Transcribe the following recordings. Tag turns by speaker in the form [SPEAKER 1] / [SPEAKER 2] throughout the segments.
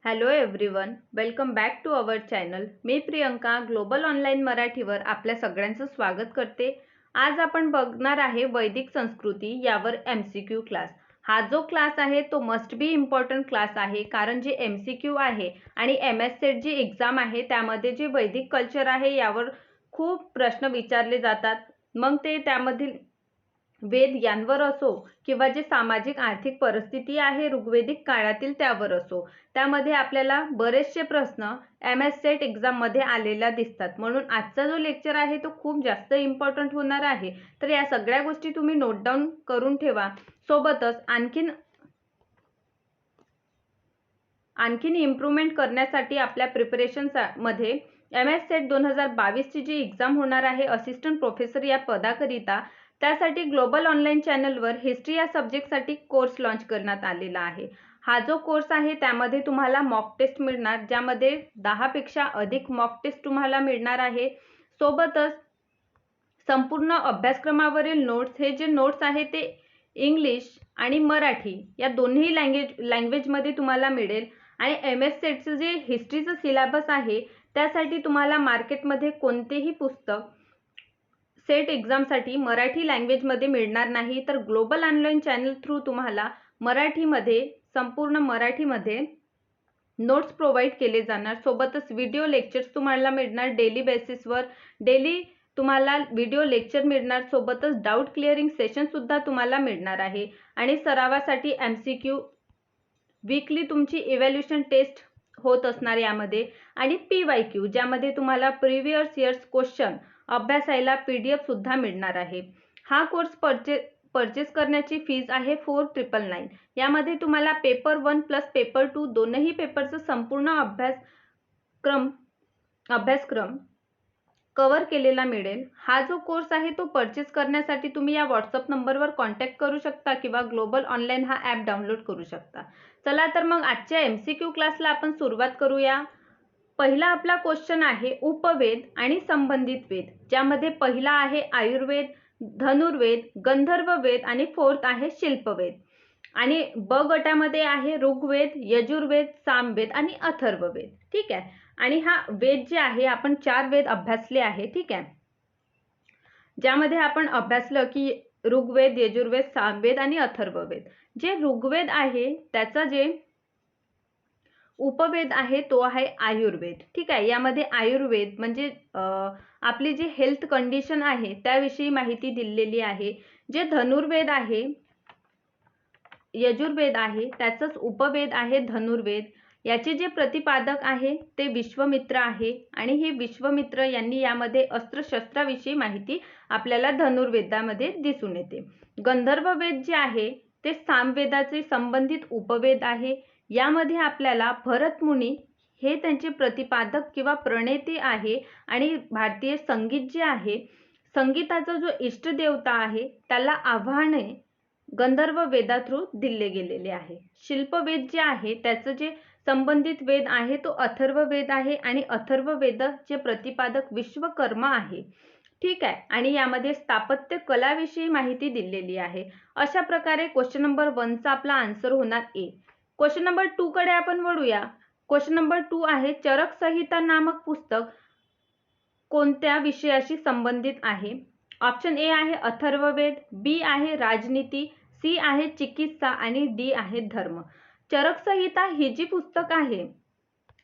[SPEAKER 1] Hello everyone, welcome back to our channel. मी Priyanka global online मराठीवर आपल्या सगळ्यांचं स्वागत करते. आज आपण बघणार आहे वैदिक संस्कृती यावर MCQ क्लास. हा जो क्लास आहे तो मस्ट बी इम्पॉर्टंट क्लास आहे, कारण जे MCQ आहे आणि MS सेट जी एक्झाम आहे त्यामध्ये जे वैदिक कल्चर आहे यावर खूप प्रश्न विचारले जातात. मग ते त्यामधील वेद यांवर असो किंवा जे सामाजिक आर्थिक परिस्थिती आहे ऋग्वेदिक काळातील त्यावर असो, त्यामध्ये आपल्याला बरेचसे प्रश्न MS सेट एक्झाम मध्ये आलेला दिसतात. म्हणून आजचा जो लेक्चर आहे तो खूप जास्त इम्पॉर्टंट होणार आहे. तर या सगळ्या गोष्टी तुम्ही नोट डाऊन करून ठेवा. सोबतच आणखीन इम्प्रूव्हमेंट करण्यासाठी आपल्या प्रिपरेशन मध्ये MS सेट 2022 ची जी एक्झाम होणार आहे असिस्टंट प्रोफेसर या पदाकरिता, त्यासाठी ग्लोबल ऑनलाईन चॅनलवर हिस्ट्री या सब्जेक्टसाठी कोर्स लॉन्च करण्यात आलेला आहे. हा जो कोर्स आहे त्यामध्ये तुम्हाला मॉक टेस्ट मिळणार, ज्यामध्ये 10 पेक्षा अधिक मॉक टेस्ट तुम्हाला मिळणार आहे. सोबतच संपूर्ण अभ्यासक्रमावरील नोट्स, हे जे नोट्स आहे ते इंग्लिश आणि मराठी या दोन्ही लँग्वेजमध्ये तुम्हाला मिळेल. आणि MS सेटचं जे हिस्ट्रीचं सिलेबस आहे त्यासाठी तुम्हाला मार्केटमध्ये कोणतेही पुस्तक सेट एक्झामसाठी मराठी लँग्वेजमध्ये मिळणार नाही, तर ग्लोबल ऑनलाईन चॅनल थ्रू तुम्हाला मराठीमध्ये, संपूर्ण मराठीमध्ये नोट्स प्रोव्हाइड केले जाणार. सोबतच व्हिडिओ लेक्चर्स तुम्हाला मिळणार डेली बेसिसवर. डेली तुम्हाला व्हिडिओ लेक्चर मिळणार, सोबतच डाऊट क्लिअरिंग सेशन सुद्धा तुम्हाला मिळणार आहे. आणि सरावासाठी MCQ, वीकली तुमची इव्हॅल्युएशन टेस्ट होत असणार यामध्ये, आणि PYQ ज्यामध्ये तुम्हाला प्रिव्हियस इयर्स क्वेश्चन अभ्यासायला PDF सुद्धा मिळणार आहे. हा कोर्स परचेस करण्याची फीज आहे 4999. यामध्ये तुम्हाला पेपर 1 प्लस पेपर 2 दोनही पेपरचा संपूर्ण अभ्यासक्रम कव्हर केलेला मिळेल. हा जो कोर्स आहे तो परचेस करण्यासाठी तुम्ही या व्हॉट्सअप नंबरवर कॉन्टॅक्ट करू शकता किंवा ग्लोबल ऑनलाईन हा ॲप डाउनलोड करू शकता. चला तर मग आजच्या MCQ क्लासला आपण सुरुवात करूया. पहिला आपला क्वेश्चन आहे उपवेद आणि संबंधित वेद, ज्यामध्ये पहिला आहे आयुर्वेद, धनुर्वेद, गंधर्व वेद आणि फोर्थ आहे शिल्पवेद. आणि ब गटामध्ये आहे ऋग्वेद, यजुर्वेद, सामवेद आणि अथर्ववेद. ठीक आहे. आणि हा वेद जे आहे आपण 4 वेद अभ्यासले आहे. ठीक आहे. ज्यामध्ये आपण अभ्यासलं की ऋग्वेद, यजुर्वेद, सामवेद आणि अथर्ववेद. जे ऋग्वेद आहे त्याचा जे उपवेद आहे तो आहे आयुर्वेद. ठीक आहे. यामध्ये आयुर्वेद म्हणजे आपली जी हेल्थ कंडिशन आहे त्याविषयी माहिती दिलेली आहे. जे धनुर्वेद आहे, यजुर्वेद आहे, त्याचंच उपवेद आहे धनुर्वेद. याचे जे प्रतिपादक आहे ते विश्वामित्र आहे, आणि हे विश्वामित्र यांनी यामध्ये अस्त्रशस्त्राविषयी माहिती आपल्याला धनुर्वेदामध्ये दिसून येते. गंधर्ववेद जे आहे ते सामवेदाचे संबंधित उपवेद आहे. यामध्ये आपल्याला भरतमुनी हे त्यांचे प्रतिपादक किंवा प्रणेते आहे, आणि भारतीय संगीत जे आहे, संगीताचा जो इष्टदेवता आहे त्याला आव्हाने गंधर्व वेदा थ्रू दिले गेलेले आहे. शिल्पवेद जे आहे त्याचं जे संबंधित वेद आहे तो अथर्ववेद आहे, आणि अथर्ववेदाचे प्रतिपादक विश्वकर्मा आहे. ठीक आहे. आणि यामध्ये स्थापत्य कलाविषयी माहिती दिलेली आहे. अशा प्रकारे क्वेश्चन नंबर 1 चा आपला आन्सर होणार A. क्वेश्चन नंबर 2 कडे आपण वळूया. क्वेश्चन नंबर 2 आहे चरक संहिता नामक पुस्तक कोणत्या विषयाशी संबंधित आहे? ऑप्शन A आहे अथर्ववेद, B आहे राजनीती, C आहे चिकित्सा आणि D आहे धर्म. चरक संहिता ही जी पुस्तक आहे,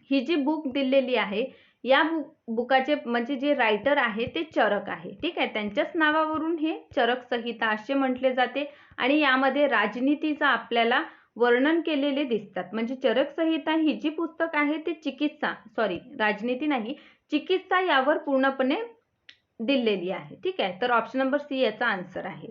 [SPEAKER 1] ही जी बुक दिलेली आहे, या बुकाचे म्हणजे जे रायटर आहे ते चरक आहे. ठीक आहे. त्यांच्याच नावावरून हे चरक संहिता असे म्हटले जाते. आणि यामध्ये राजनीतीचा आपल्याला वर्णन केलेले दिसतात. म्हणजे चरक संहिता ही जी पुस्तक आहे ते राजनीती नाही, चिकित्सा यावर पूर्णपणे दिलेली आहे. ठीक आहे. तर ऑप्शन नंबर C याचा आन्सर आहे.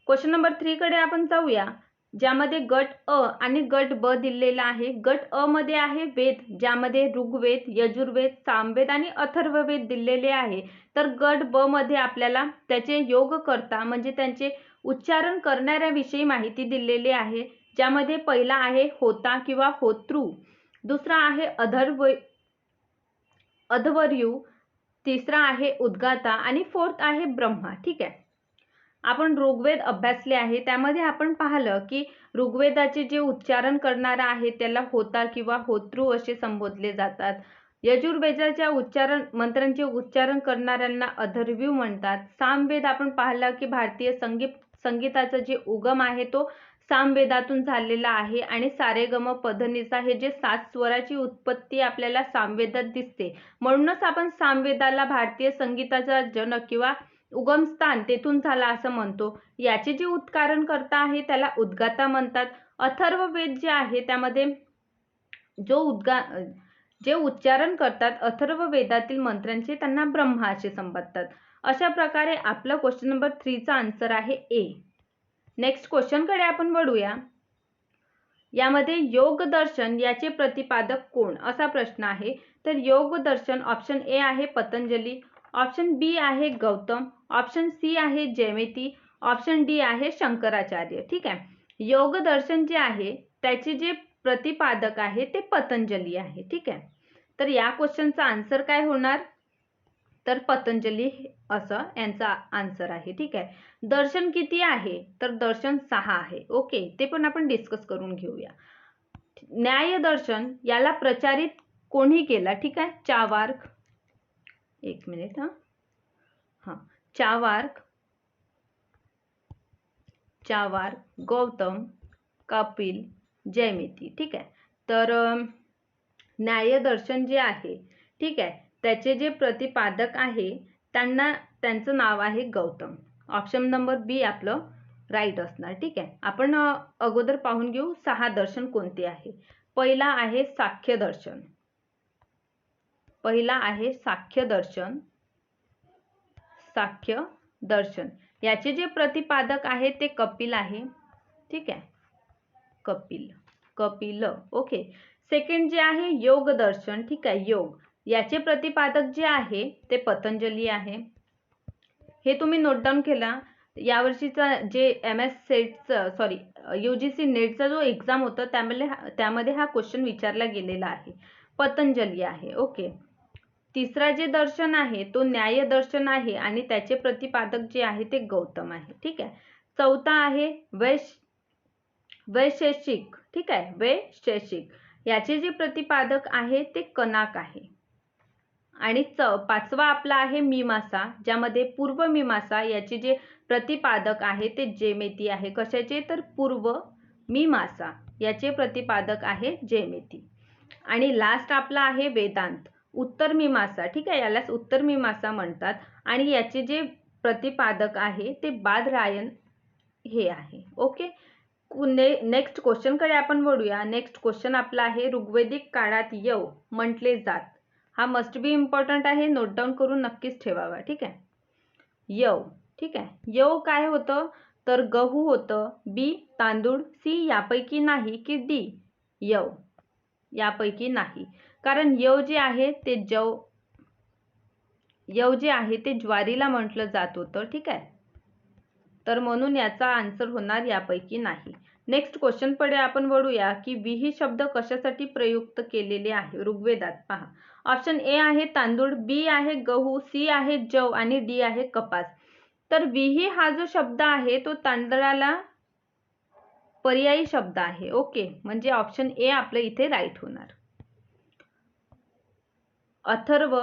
[SPEAKER 1] क्वेश्चन नंबर 3 कडे आपण जाऊया, ज्यामध्ये गट अ आणि गट ब दिलेला आहे. गट अ मध्ये आहे वेद, ज्यामध्ये ऋग्वेद, यजुर्वेद, सामवेद आणि अथर्ववेद दिलेले आहे. तर गट ब मध्ये आपल्याला त्याचे योगकर्ता म्हणजे त्यांचे उच्चारण करणाऱ्याविषयी माहिती दिलेली आहे. ज्यामध्ये पहिला आहे होता किंवा होतृ, दुसरा आहे अध्वर्यू, तिसरा आहे उद्गाता आणि फोर्थ आहे ब्रह्मा. ठीक आहे. आपण ऋग्वेद अभ्यासले आहे, त्यामध्ये आपण पाहिलं की ऋग्वेदाचे जे उच्चारण करणारा आहे त्याला होता किंवा होतृ असे संबोधले जातात. यजुर्वेदाच्या मंत्रांचे उच्चारण करणाऱ्यांना अथर्वण म्हणतात. सामवेद आपण पाहिलं की भारतीय संगीताचा जे उगम आहे तो सामवेदातून झालेला आहे आणि सारेगम पधनिसा हे जे 7 स्वराची उत्पत्ती आपल्याला सामवेदात दिसते. म्हणूनच आपण सामवेदाला भारतीय संगीताचा जनक किंवा उगमस्थान तेथून झाला असं म्हणतो. याचे जे उच्चारण करता आहे त्याला उद्गाता म्हणतात. अथर्ववेद जे आहे त्यामध्ये जे उच्चारण करतात अथर्ववेदातील मंत्रांचे त्यांना ब्रह्मा असे संबोधतात. अशा प्रकारे आपलं क्वेश्चन नंबर 3 चा आन्सर आहे ए. नेक्स्ट क्वेश्चन कडे आपण वळूया. यामध्ये योग दर्शन याचे प्रतिपादक कोण असा प्रश्न आहे. तर योग दर्शन ऑप्शन ए आहे पतंजली, ऑप्शन बी आहे गौतम, ऑप्शन सी आहे जयमिती, ऑप्शन डी आहे शंकराचार्य. ठीक आहे. योग दर्शन जे आहे त्याचे जे प्रतिपादक आहे ते पतंजली आहे. ठीक आहे. तर या क्वेश्चनचा आन्सर काय होणार, तर पतंजली असं यांचा आन्सर आहे. ठीक आहे. दर्शन किती आहे, तर दर्शन 6 आहे. ओके, ते पण आपण डिस्कस करून घेऊया. न्याय दर्शन याला प्रचारित कोणी केला, ठीक आहे. चार्वाक, एक मिनिट चार्वाक, गौतम, कपिल, जयमिती. ठीक आहे. तर न्याय दर्शन जे आहे, ठीक आहे, त्याचे जे प्रतिपादक आहे त्यांचं नाव आहे गौतम. ऑप्शन नंबर बी आपलं राईट असणार. ठीक आहे. आपण अगोदर पाहून घेऊ 6 दर्शन कोणते आहे. पहिला आहे साख्य दर्शन. साख्य दर्शन याचे जे प्रतिपादक आहे ते कपिल आहे. ठीक आहे, कपिल. ओके. सेकंड जे आहे योग दर्शन. ठीक आहे, योग याचे प्रतिपादक जे आहे ते पतंजली आहे. हे तुम्ही नोट डाऊन केला. यावर्षीचा जे UGC नेटचा जो एक्झाम होता त्यामध्ये हा क्वेश्चन विचारला गेलेला आहे. पतंजली आहे. ओके. तिसरा जे दर्शन आहे तो न्याय दर्शन आहे आणि त्याचे प्रतिपादक जे आहे ते गौतम आहे. ठीक आहे. चौथा आहे वैशेषिक. ठीक आहे, वैशेषिक याचे जे प्रतिपादक आहे ते कनाक आहे. आणि पाचवा आपला आहे मीमांसा, ज्यामध्ये पूर्व मीमांसा याचे जे प्रतिपादक आहे ते जयमिती आहे. कशाचे, तर पूर्व मीमांसा याचे प्रतिपादक आहे जयमिती. आणि लास्ट आपला आहे वेदांत, उत्तर मीमांसा. ठीक आहे, यालाच उत्तर मीमांसा म्हणतात आणि याचे जे प्रतिपादक आहे ते बादरायण हे आहे. ओके. नेक्स्ट क्वेश्चन कडे आपण वळूया. नेक्स्ट क्वेश्चन आपला आहे ऋग्वेदिक काळात यव म्हटले जात. हा मस्ट बी इम्पॉर्टंट आहे, नोट डाऊन करून नक्कीच ठेवावा. ठीक आहे. यव. ठीक आहे. यव काय होतं, तर गहू होतं, बी तांदूळ, सी यापैकी नाही की डी यव यापैकी नाही. कारण यव जे आहे ते ज्वारीला म्हटलं जात होतं. ठीक आहे. तर म्हणून याचा आन्सर होणार यापैकी नाही. नेक्स्ट क्वेश्चन कडे आपण वळूया की विही शब्द कशासाठी प्रयुक्त केलेले आहे ऋग्वेदात. पहा, ऑप्शन ए आहे तांदूळ, बी आहे गहू, सी आहे जव आणि डी आहे कपास. तर विही हा जो शब्द आहे तो तांदळाला पर्यायी शब्द आहे. ओके, म्हणजे ऑप्शन ए आपलं इथे राईट होणार. अथर्व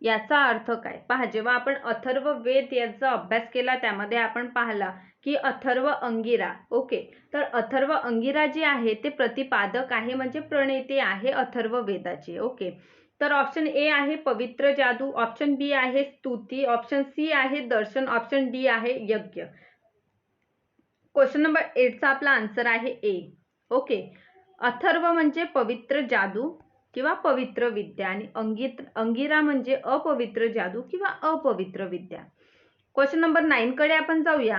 [SPEAKER 1] याचा अर्थ काय, पहा, जेव्हा आपण अथर्व वेद याचा अभ्यास केला त्यामध्ये आपण पाहिला की अथर्व अंगिरा. ओके, तर अथर्व अंगिरा जे आहे ते प्रतिपादक आहे, म्हणजे प्रणेते आहे अथर्व वेदाचे. ओके, तर ऑप्शन ए आहे पवित्र जादू, ऑप्शन बी आहे स्तुती, ऑप्शन सी आहे दर्शन, ऑप्शन डी आहे यज्ञ. क्वेश्चन नंबर 8 चा आपला आन्सर आहे ए. ओके, अथर्व म्हणजे पवित्र जादू किंवा पवित्र विद्या आणि अंगिरा म्हणजे अपवित्र जादू किंवा अपवित्र विद्या. क्वेश्चन नंबर 9 कडे आपण जाऊया.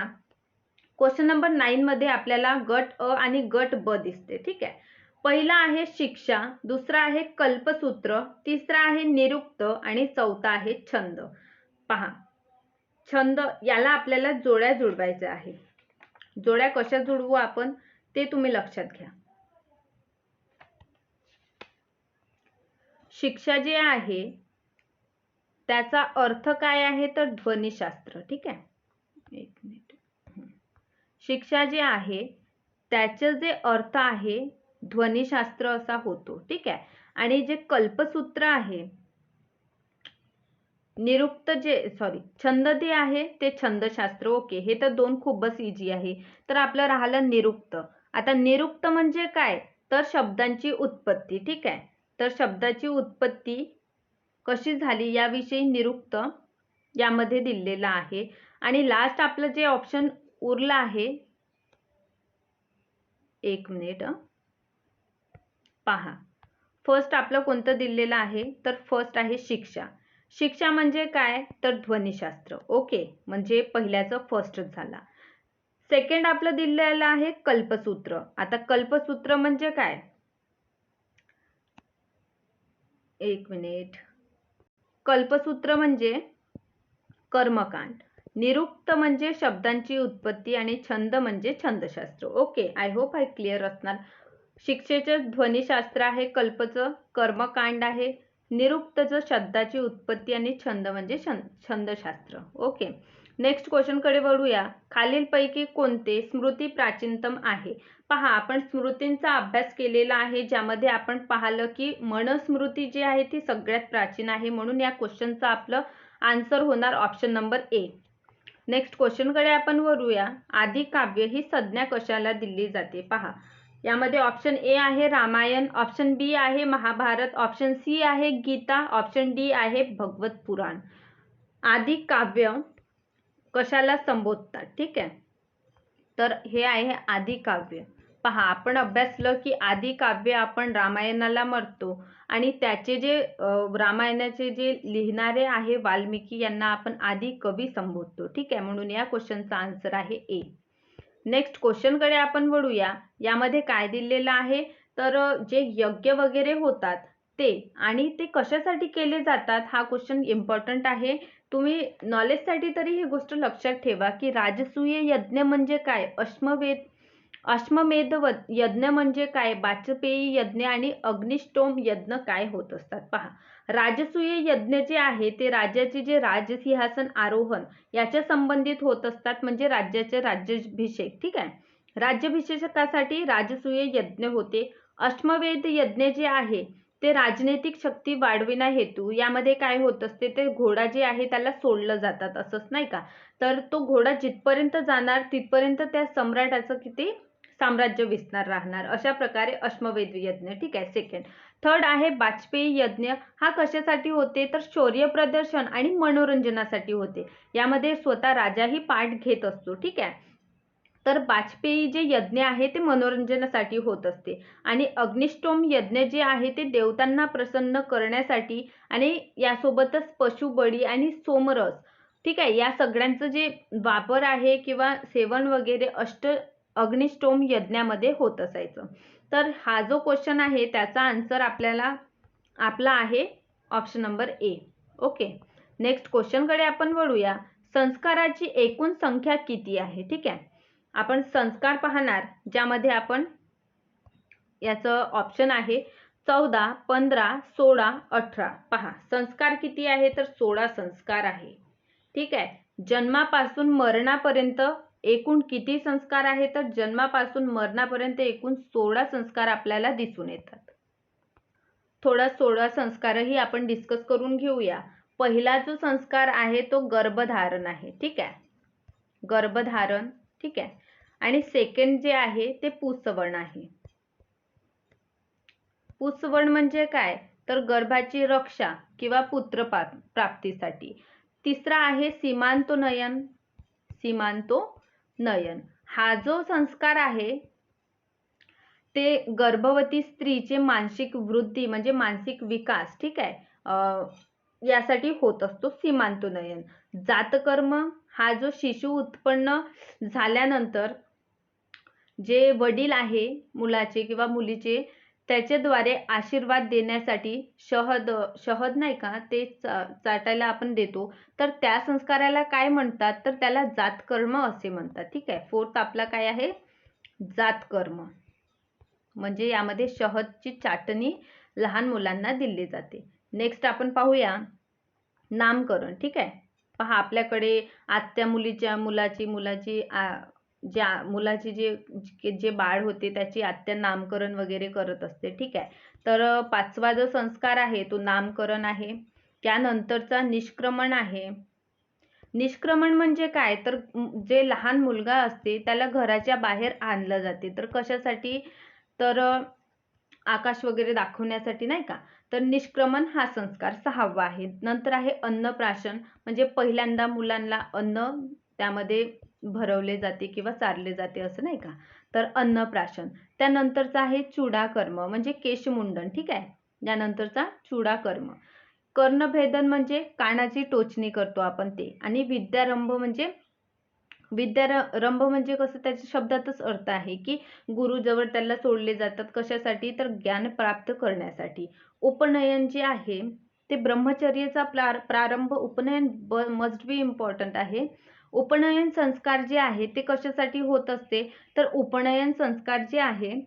[SPEAKER 1] क्वेश्चन नंबर 9 मध्ये आपल्याला गट अ आणि गट ब दिसते. ठीक आहे. पहिला आहे शिक्षा, दुसरा आहे कल्पसूत्र, तिसरा आहे निरुक्त आणि चौथा आहे छंद. पहा, छंद याला आपल्याला जोड्या जुळवायच्या आहे. जोड्या कशा जुळवू आपण ते तुम्ही लक्षात घ्या. शिक्षा जे आहे त्याचा अर्थ काय आहे, तर ध्वनिशास्त्र. ठीक आहे, एक मिनिट. शिक्षा जे आहे त्याचं जे अर्थ आहे ध्वनिशास्त्र असा होतो. ठीक आहे. आणि जे कल्पसूत्र आहे छंद जे आहे ते छंदशास्त्र. ओके, हे तर दोन खूपच इजी आहे. तर आपलं राहिलं निरुक्त. आता निरुक्त म्हणजे काय, तर शब्दांची उत्पत्ती. ठीक आहे. तर शब्दाची उत्पत्ती कशी झाली याविषयी निरुक्त यामध्ये दिलेलं आहे. आणि लास्ट आपलं जे ऑप्शन उरलं आहे, एक मिनिट पहा. फर्स्ट आपलं कोणतं दिलेलं आहे, तर फर्स्ट आहे शिक्षा. शिक्षा म्हणजे काय, तर ध्वनिशास्त्र. ओके, म्हणजे पहिल्याचं फर्स्टच झाला. सेकंड आपलं दिलेलं आहे कल्पसूत्र. आता कल्पसूत्र म्हणजे काय, एक मिनिट. कल्पसूत्र म्हणजे कर्मकांड, निरुक्त म्हणजे शब्दांची उत्पत्ती आणि छंद म्हणजे छंदशास्त्र. Okay, I hope I clear असणार. शिक्षेचं ध्वनिशास्त्र आहे, कल्पचं कर्मकांड आहे, निरुक्तचं शब्दाची उत्पत्ती आणि छंद म्हणजे छंदशास्त्र. ओके, नेक्स्ट क्वेश्चन कडे वळूया. खालीलपैकी कोणते स्मृती प्राचीनतम आहे. पहा, आपण स्मृतींचा अभ्यास केलेला आहे, ज्यामध्ये आपण पाहिलं की मनुस्मृती जी आहे ती सगळ्यात प्राचीन आहे. म्हणून या क्वेश्चनचं आपलं आन्सर होणार option number A. Next question कडे आपण वळूया. आदिकाव्य ही संज्ञा कशाला दिली जाते. पहा, यामध्ये ऑप्शन ए आहे रामायण, ऑप्शन बी आहे महाभारत, ऑप्शन सी आहे गीता, ऑप्शन डी आहे भगवत पुराण. आदिकाव्य कशाला संबोधतात. ठीक आहे, तर हे आहे आदिकाव्य. पहा, आपण अभ्यासलं की आदिकाव्य आपण रामायणाला म्हणतो आणि त्याचे जे रामायणाचे जे लिहिणारे आहे वाल्मिकी यांना आपण आदि कवी संबोधतो. ठीक आहे, म्हणून या क्वेश्चनचा आन्सर आहे ए. नेक्स्ट क्वेश्चन कडे आपण वळूया. यामध्ये काय दिलेलं आहे, तर जे यज्ञ वगैरे होतात ते आणि ते कशासाठी केले जातात, हा क्वेश्चन इम्पॉर्टंट आहे. तुम्ही नॉलेजसाठी तरी ही गोष्ट लक्षात ठेवा की राजसूय यज्ञ म्हणजे काय, अश्वमेध यज्ञ म्हणजे काय, वाजपेयी यज्ञ आणि अग्निष्टोम यज्ञ काय होत असतात. पहा, राजसूय यज्ञ जे आहे ते राज्याचे जे राजसिंहासन आरोहण याच्या संबंधित होत असतात, म्हणजे राज्याचे राज्याभिषेक. ठीक आहे, राज्याभिषेकासाठी राजसूय यज्ञ होते. अश्वमेध यज्ञ जे आहे ते राजनैतिक शक्ती वाढविण्या हेतू यामध्ये काय होत असते, ते घोडा जे आहे त्याला सोडलं जातात, असंच नाही का. तर तो घोडा जिथपर्यंत जाणार तिथपर्यंत त्या सम्राटाचं किती साम्राज्य विस्तार राहणार. अशा प्रकारे अश्वमेध यज्ञ. ठीक आहे. सेकंड. थर्ड आहे वाजपेयी यज्ञ. हा कशासाठी होते, तर शौर्य प्रदर्शन आणि मनोरंजनासाठी होते. यामध्ये स्वतः राजाही पाठ घेत असतो. ठीक आहे, तर वाजपेयी जे यज्ञ आहे ते मनोरंजनासाठी होत असते. आणि अग्निष्टोम यज्ञ जे आहे ते देवतांना प्रसन्न करण्यासाठी आणि यासोबतच पशुबळी आणि सोमरस. ठीक आहे, या सगळ्यांचं जे वापर आहे किंवा सेवन वगैरे अग्निष्टोम यज्ञामध्ये होत असायचं. तर हा जो क्वेश्चन आहे त्याचा आन्सर आपला आहे option number A. Okay, next question कडे आपण वळूया. संस्काराची एकूण संख्या किती आहे. ठीक आहे, आपण संस्कार पाहणार, ज्यामध्ये आपण याचं ऑप्शन आहे 14, 15, 16, 18. पहा, संस्कार किती आहे, तर 16 संस्कार आहे. ठीक आहे, जन्मापासून मरणापर्यंत एकूण किती संस्कार आहे, तर जन्मापासून मरणापर्यंत एकूण 16 संस्कार आपल्याला दिसून येतात. थोडा 16 संस्कारही आपण डिस्कस करून घेऊया. पहिला जो संस्कार आहे तो गर्भधारण आहे. ठीक आहे, गर्भधारण. ठीक आहे, आणि सेकंड जे आहे ते पुंसवण आहे. पुंसवण म्हणजे काय, तर गर्भाची रक्षा किंवा पुत्र प्राप्तीसाठी. तिसरा आहे सीमांतोनयन. सीमांतोनयन हा जो संस्कार आहे ते गर्भवती स्त्रीचे मानसिक वृद्धी म्हणजे मानसिक विकास. ठीक आहे, यासाठी होत असतो सीमांतोनयन. जातकर्म हा जो शिशु उत्पन्न झाल्यानंतर जे वडील आहे मुलाचे किंवा मुलीचे त्याच्याद्वारे आशीर्वाद देण्यासाठी शहद नाही का ते चाटायला आपण देतो, तर त्या संस्काराला काय म्हणतात, तर त्याला जातकर्म असे म्हणतात. ठीक आहे, फोर्थ आपला काय आहे, जातकर्म. म्हणजे यामध्ये शहदची चाटणी लहान मुलांना दिली जाते. नेक्स्ट आपण पाहूया नामकरण. ठीक आहे, पहा, आपल्याकडे आत्या मुलाची ज्या मुलाची जे बाळ होते त्याची आत्या नामकरण वगैरे करत असते, ठीक आहे. तर 5वा जो संस्कार आहे तो नामकरण आहे. त्यानंतरचा निष्क्रमण आहे. निष्क्रमण म्हणजे काय, तर जे लहान मुलगा असते त्याला घराच्या बाहेर आणलं जाते. तर कशासाठी, तर आकाश वगैरे दाखवण्यासाठी नाही का. तर निष्क्रमण हा संस्कार 6वा आहे. नंतर आहे अन्नप्राशन, म्हणजे पहिल्यांदा मुलांना अन्न त्यामध्ये भरवले जाते किंवा चारले जाते असं नाही का. तर अन्नप्राशन. त्यानंतरचा आहे चूडाकर्म म्हणजे केशमुंडन, ठीक आहे. त्यानंतरचा चूडाकर्म. कर्णभेदन म्हणजे कानाची टोचणी करतो आपण ते. आणि विद्यारंभ म्हणजे कसं, त्याच्या शब्दातच अर्थ आहे की गुरुजवळ त्याला सोडले जातात. कशासाठी, तर ज्ञान प्राप्त करण्यासाठी. उपनयन जे आहे ते ब्रह्मचर्याचा प्रारंभ. उपनयन मस्ट बी इम्पॉर्टंट आहे. उपनयन संस्कार जे आहे ते कशासाठी होत असते, तर उपनयन संस्कार जे आहे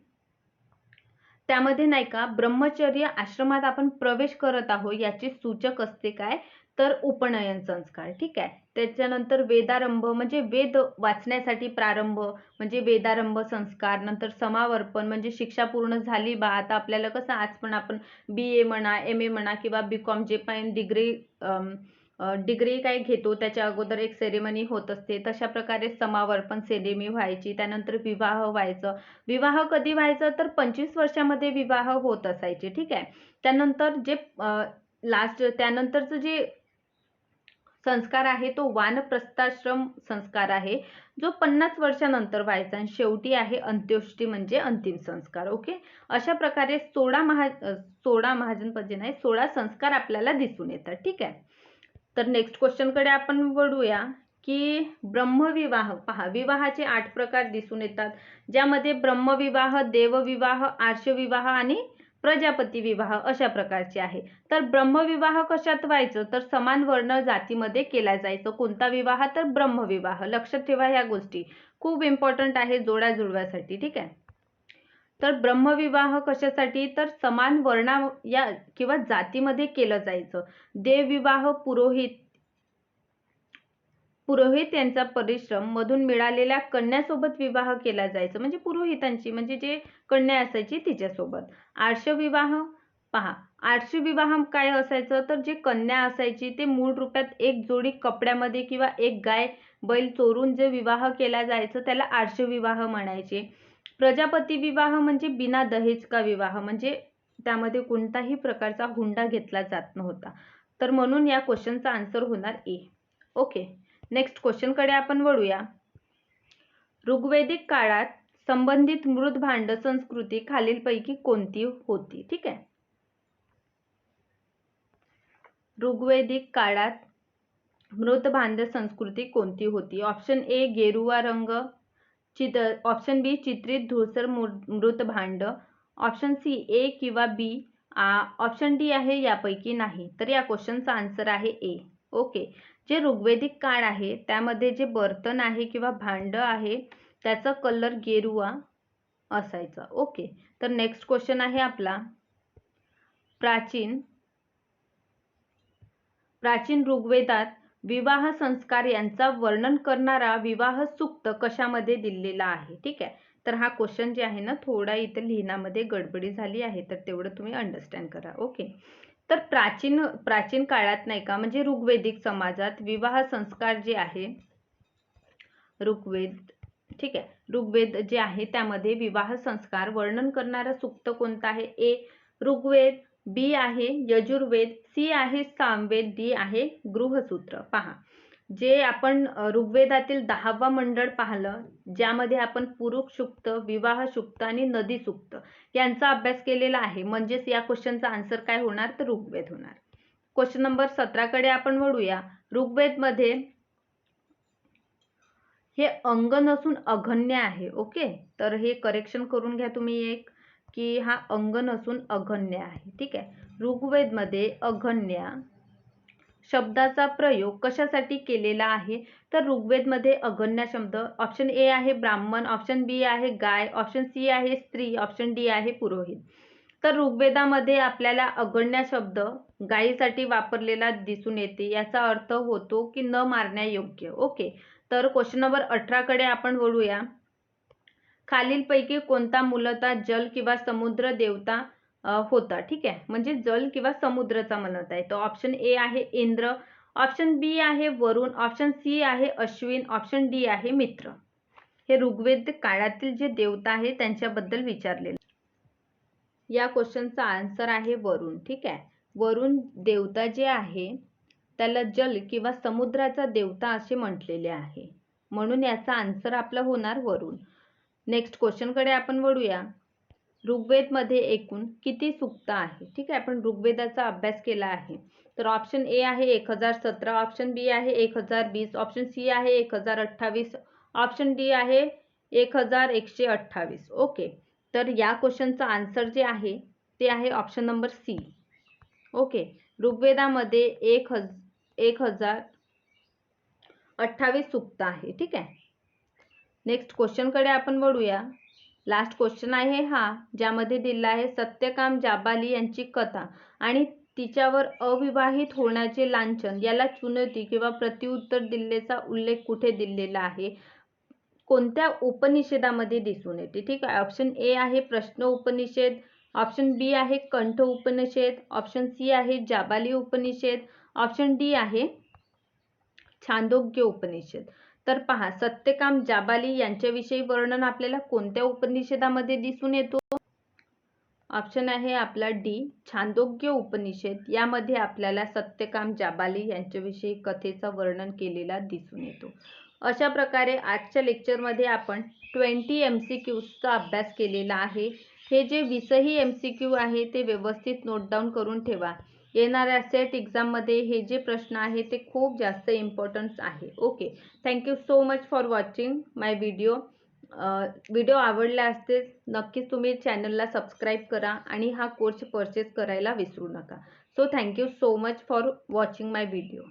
[SPEAKER 1] त्यामध्ये नाही का ब्रह्मचर्य आश्रमात आपण प्रवेश करत आहोत याची सूचक असते काय, तर उपनयन संस्कार, ठीक आहे. त्याच्यानंतर वेदारंभ म्हणजे वेद वाचण्यासाठी प्रारंभ म्हणजे वेदारंभ संस्कार. नंतर समावर्पण म्हणजे शिक्षा पूर्ण झाली बा, आता आपल्याला कसं आज पण आपण BA म्हणा, MA म्हणा किंवा BCom जे पण डिग्री काय घेतो त्याच्या अगोदर एक सेरेमनी होत असते. तशा प्रकारे समावर्पण सेरेमनी व्हायची. त्यानंतर विवाह व्हायचं. विवाह कधी व्हायचं, तर 25 वर्षामध्ये विवाह होत असायचे, ठीक आहे. त्यानंतर जे त्यानंतरचं जे संस्कार आहे तो वानप्रस्थाश्रम संस्कार आहे, जो 50 वर्षानंतर व्हायचा. आणि शेवटी आहे अंत्येष्टी म्हणजे अंतिम संस्कार. ओके, अशा प्रकारे 16 संस्कार आपल्याला दिसून येतात, ठीक आहे. तर नेक्स्ट क्वेश्चन कडे आपण वळूया की ब्रह्मविवाह. पहा, विवाहाचे 8 प्रकार दिसून येतात, ज्यामध्ये ब्रह्मविवाह, देवविवाह, आर्षविवाह आणि प्रजापती विवाह अशा प्रकारचे आहे. तर ब्रह्मविवाह कशात व्हायचं, तर समान वर्ण जातीमध्ये केला जायचं. कोणता विवाह, तर ब्रह्मविवाह. लक्षात ठेवा, ह्या गोष्टी खूप इम्पॉर्टंट आहे जोडाजुळवासाठी, ठीक आहे. तर ब्रह्मविवाह कशासाठी, तर समान वर्णा या किंवा जातीमध्ये केलं जायचं. देवविवाह पुरोहित यांचा परिश्रम मधून मिळालेल्या कन्यासोबत विवाह केला जायचा, म्हणजे पुरोहितांची म्हणजे जे कन्या असायची तिच्यासोबत. आर्षविवाह. पहा, आर्षविवाह काय असायचं, तर जे कन्या असायची ते मूळ रूपात एक जोडी कपड्यामध्ये किंवा एक गाय बैल चोरून जे विवाह केला जायचं त्याला आर्षविवाह म्हणायचे. प्रजापती विवाह म्हणजे बिना दहेज का विवाह, म्हणजे त्यामध्ये कोणताही प्रकारचा हुंडा घेतला जात नव्हता. तर म्हणून या क्वेश्चनचा आन्सर होणार ए. ओके, नेक्स्ट क्वेश्चन कडे आपण वळूया. ऋग्वेदिक काळात संबंधित मृत भांड संस्कृती खालीलपैकी कोणती होती, ठीक आहे. ऋग्वेदिक काळात मृत भांड संस्कृती कोणती होती. ऑप्शन ए गेरुवा रंग, ऑप्शन बी चित्रित धूसर मृत भांड, ऑप्शन सी ए किंवा बी, ऑप्शन डी आहे यापैकी नाही. तर या क्वेश्चनचा आन्सर आहे ए. ओके, जे ऋग्वेदिक काळ आहे त्यामध्ये जे बर्तन आहे किंवा भांड आहे त्याचा कलर गेरुवा असायचा. ओके, तर नेक्स्ट क्वेश्चन आहे आपला, प्राचीन ऋग्वेदात विवाह संस्कार यांचा वर्णन करणारा विवाह सूक्त कशामध्ये दिलेला आहे, ठीक आहे. तर हा क्वेश्चन जे आहे ना थोडा इथे लिहिण्यामध्ये गडबडी झाली आहे, तर तेवढं तुम्ही अंडरस्टँड करा. ओके, तर प्राचीन काळात नाही का, म्हणजे ऋग्वेदिक समाजात विवाह संस्कार जे आहे ऋग्वेद, ठीक आहे, ऋग्वेद जे आहे त्यामध्ये विवाह संस्कार वर्णन करणारा सूक्त कोणता आहे. ए ऋग्वेद, बी आहे यजुर्वेद, सी आहे सामवेद, डी आहे गृहसूत्र. पहा, जे आपण ऋग्वेदातील 10वा मंडळ पाहिलं, ज्यामध्ये आपण पुरुष सूक्त, विवाह सूक्त आणि नदी सूक्त यांचा अभ्यास केलेला आहे. म्हणजेच या क्वेश्चनचा आन्सर काय होणार, तर ऋग्वेद होणार. क्वेश्चन नंबर 17 कडे आपण वळूया. ऋग्वेद मध्ये हे अंग नसून अघन्य आहे. ओके, तर हे करेक्शन करून घ्या तुम्ही एक, की हा अंग नसून अघन्य आहे, ठीक आहे. ऋग्वेद मध्ये अघन्य शब्दाचा प्रयोग कशासाठी केलेला आहे, तर ऋग्वेद मध्ये अघन्य शब्द ऑप्शन ए आहे ब्राह्मण, ऑप्शन बी आहे गाय, ऑप्शन सी आहे स्त्री, ऑप्शन डी आहे पुरोहित. तर ऋग्वेदामध्ये आपल्याला अघन्य शब्द गायीसाठी वापरलेला दिसून येते. याचा अर्थ होतो की न मारण्यायोग्य. ओके, तर क्वेश्चन नंबर 18 कडे आपण वळूया. खालीलपैकी कोणता मूलतः जल किंवा समुद्र देवता होता. ठीक आहे, म्हणजे जल किंवा समुद्राचा म्हणत आहे. तर ऑप्शन ए आहे इंद्र, ऑप्शन बी आहे वरुण, ऑप्शन सी आहे अश्विन, ऑप्शन डी आहे मित्र. हे ऋग्वेद काळातील जे देवता आहे त्यांच्याबद्दल विचारलेले. या क्वेश्चनचा आन्सर आहे वरुण. ठीक आहे, वरुण देवता जे आहे त्याला जल किंवा समुद्राचा देवता असे म्हटलेले आहे, म्हणून याचा आन्सर आपला होणार वरुण. नेक्स्ट क्वेश्चन कडे आपण वळूया. ऋग्वेदमध्ये एकूण किती सूक्त आहे. ठीक आहे, आपण ऋग्वेदाचा अभ्यास केला आहे. तर ऑप्शन ए आहे 1017, ऑप्शन बी आहे 1020, ऑप्शन सी आहे 1028, ऑप्शन डी आहे 1128. ओके, तर या क्वेश्चनचा आन्सर जे आहे ते आहे ऑप्शन नंबर सी. ओके, ऋग्वेदामध्ये 1028 सूक्त आहे. ठीक आहे, नेक्स्ट क्वेश्चन कडे आपण वळूया. लास्ट क्वेश्चन आहे हा, ज्यामध्ये दिला आहे सत्यकाम जाबाली यांची कथा आणि तिच्यावर अविवाहित होण्याचे लांछन याला चुनौती किंवा प्रतिउत्तर दिलेचा उल्लेख कुठे दिलेला आहे, कोणत्या उपनिषेधामध्ये दिसून येते. ठीक आहे, ऑप्शन ए आहे प्रश्न उपनिषेध, ऑप्शन बी आहे कंठ उपनिषेध, ऑप्शन सी आहे जाबाली उपनिषेध, ऑप्शन डी आहे छांदोग्य उपनिषेध. तर पहा, सत्यकाम जाबाली यांच्याविषयी वर्णन आपल्याला कोणत्या उपनिषेधामध्ये दिसून येतो. ऑप्शन आहे आपला डी छांदोग्य उपनिषेध. यामध्ये आपल्याला सत्यकाम जाबाली यांच्याविषयी कथेचा वर्णन केलेला दिसून येतो. अशा प्रकारे आजच्या लेक्चरमध्ये आपण 20 MCQचा अभ्यास केलेला आहे. हे जे 20ही MCQ आहे ते व्यवस्थित नोट डाऊन करून ठेवा. येणाऱ्या सेट एक्झाममध्ये हे जे प्रश्न आहे ते खूप जास्त इम्पॉर्टन्स आहे. Okay, thank you so much for watching my video. Video आवडला असते नक्कीच तुम्ही चॅनलला सबस्क्राईब करा आणि हा कोर्स परचेस करायला विसरू नका. So thank you so much for watching my video.